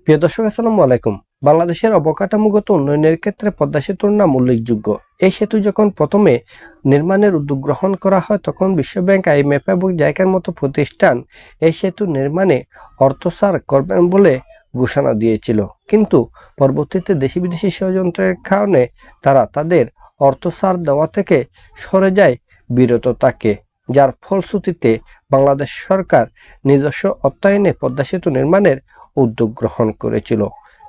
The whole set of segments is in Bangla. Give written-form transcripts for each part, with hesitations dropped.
প্রিয় দর্শক, আসসালামু আলাইকুম। বাংলাদেশের অবকাঠামোগত উন্নয়নের ক্ষেত্রে পদ্মা সেতুর নাম উল্লেখযোগ্য। এই সেতু যখন প্রথমে নির্মাণের উদ্যোগ গ্রহণ করা হয়, তখন বিশ্বব্যাংক, IMF এবং জাইকার মতো প্রতিষ্ঠান এই সেতু নির্মাণে অর্থসার করবেন বলে ঘোষণা দিয়েছিল। কিন্তু পরবর্তীতে দেশি বিদেশি ষড়যন্ত্রের কারণে তারা তাদের অর্থসার দেওয়া থেকে সরে যায়, বিরত থাকে, যার ফলশ্রুতিতে বাংলাদেশ সরকার নিজস্ব অর্থায়নে পদ্মা সেতু নির্মাণের উদ্যোগ গ্রহণ করেছিল।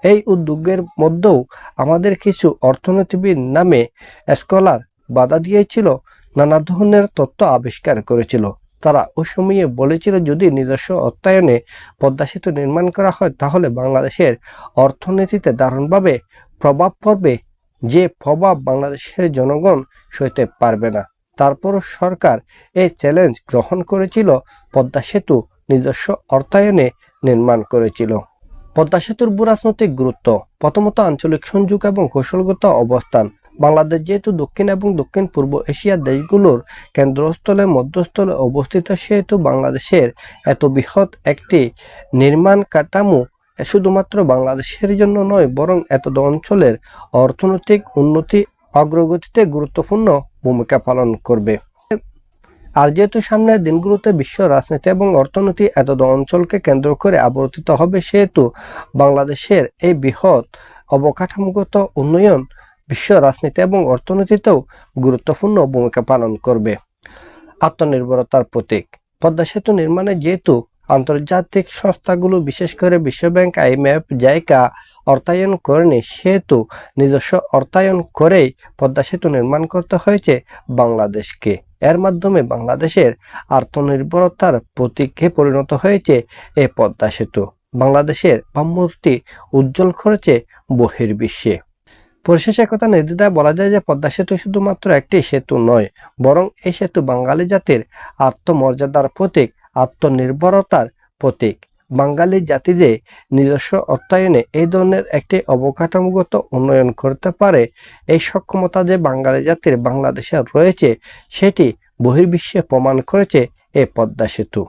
এই উদ্যোগের মধ্যেও আমাদের কিছু অর্থনীতিবিদ নামে স্কলার বাধা দিয়েছিল, নানা ধরনের তথ্য আবিষ্কার করেছিল। তারা ওই সময়ে বলেছিল, যদি নিজস্ব অর্থায়নে পদ্মা সেতু নির্মাণ করা হয় তাহলে বাংলাদেশের অর্থনীতিতে দারুণভাবে প্রভাব পড়বে, যে প্রভাব বাংলাদেশের জনগণ সইতে পারবে না। তারপরও সরকার এই চ্যালেঞ্জ গ্রহণ করেছিল, পদ্মা সেতু নিজস্ব অর্থায়নে নির্মাণ করেছিল। পদ্মা সেতুর ভূরাজনৈতিক গুরুত্ব। প্রথমত, আঞ্চলিক সংযোগ এবং কৌশলগত অবস্থান। বাংলাদেশ যেহেতু দক্ষিণ এবং দক্ষিণ পূর্ব এশিয়ার দেশগুলোর কেন্দ্রস্থলে মধ্যস্থলে অবস্থিত, সেহেতু বাংলাদেশের এত বৃহৎ একটি নির্মাণ কাঠামো শুধুমাত্র বাংলাদেশের জন্য নয়, বরং এতদ অঞ্চলের অর্থনৈতিক উন্নতি অগ্রগতিতে গুরুত্বপূর্ণ ভূমিকা পালন করবে। আর যেহেতু সামনের দিনগুলোতে বিশ্ব রাজনীতি এবং অর্থনীতি এতদ অঞ্চলকে কেন্দ্র করে আবর্তিত হবে, সেহেতু বাংলাদেশের এই বৃহৎ অবকাঠামোগত উন্নয়ন বিশ্ব রাজনীতি এবং অর্থনীতিতেও গুরুত্বপূর্ণ ভূমিকা পালন করবে। আত্মনির্ভরতার প্রতীক। পদ্মা সেতু নির্মাণে যেহেতু আন্তর্জাতিক সংস্থাগুলো, বিশেষ করে বিশ্বব্যাংক, IMF, জাইকা অর্থায়ন করেনি, সেহেতু নিজস্ব অর্থায়ন করেই পদ্মা সেতু নির্মাণ করতে হয়েছে বাংলাদেশকে। এর মাধ্যমে বাংলাদেশের আত্মনির্ভরতার প্রতীকে পরিণত হয়েছে এই পদ্মা সেতু। বাংলাদেশের ভাবমূর্তি উজ্জ্বল করেছে বহির্বিশ্বে। পরিশেষে কথা নির্দ্বিধায় বলা যায় যে পদ্মা সেতু শুধুমাত্র একটি সেতু নয়, বরং এই সেতু বাঙালি জাতির আত্মমর্যাদার প্রতীক, আত্মনির্ভরতার প্রতীক। বাঙালি জাতি যে নিজস্ব অর্থায়নে এই ধরনের একটি অবকাঠামোগত উন্নয়ন করতে পারে, এই সক্ষমতা যে বাঙালি জাতির বাংলাদেশে রয়েছে, সেটি বহির্বিশ্বে প্রমাণ করেছে এই পদ্মা সেতু।